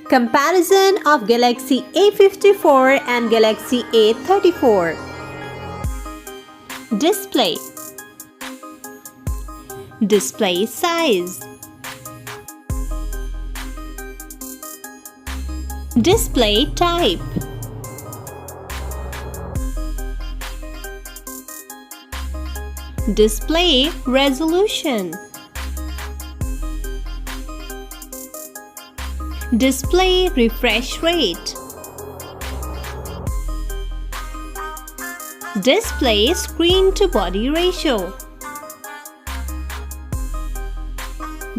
Comparison of Galaxy A54 and Galaxy A34. Display. Display size. Display type. Display resolution. Display refresh rate. Display screen to body ratio.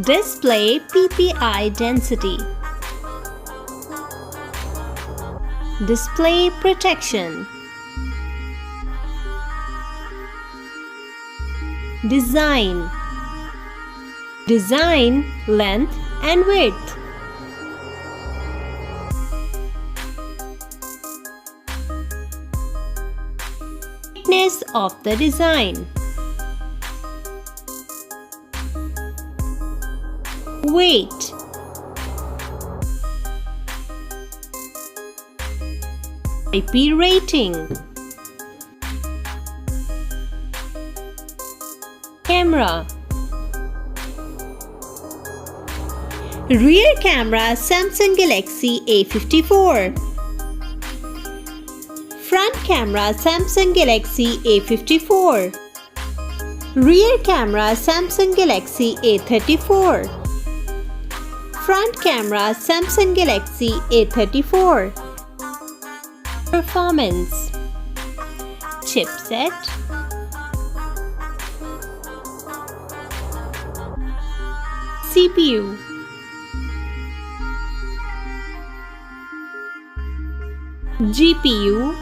Display PPI density. Display protection. Design. Design length and width. Thickness of the design. Weight. IP rating. Camera. Rear camera Samsung Galaxy A54. Front camera Samsung Galaxy A54. Rear camera Samsung Galaxy A34. Front camera Samsung Galaxy A34. Performance. Chipset. CPU. GPU.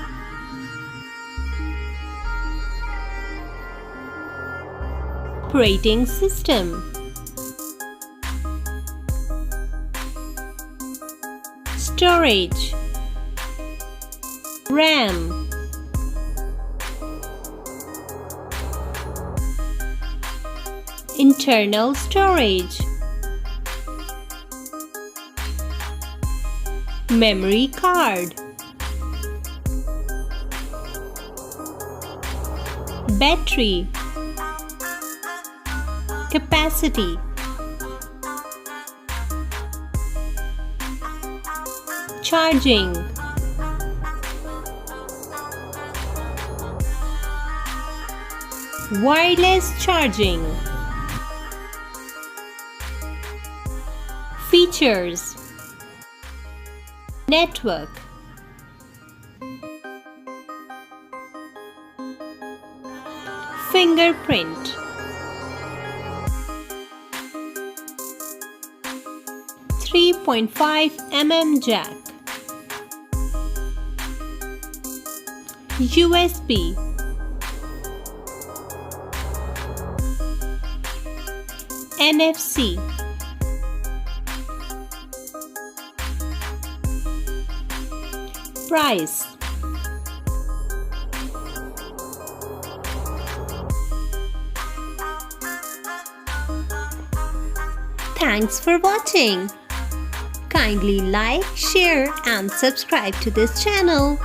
Operating system. Storage. RAM. Internal storage. Memory card. Battery. Capacity. Charging. Wireless charging. Features. Network. Fingerprint. 3.5 mm jack. USB. NFC. Price. Thanks for watching. Kindly like, share and subscribe to this channel.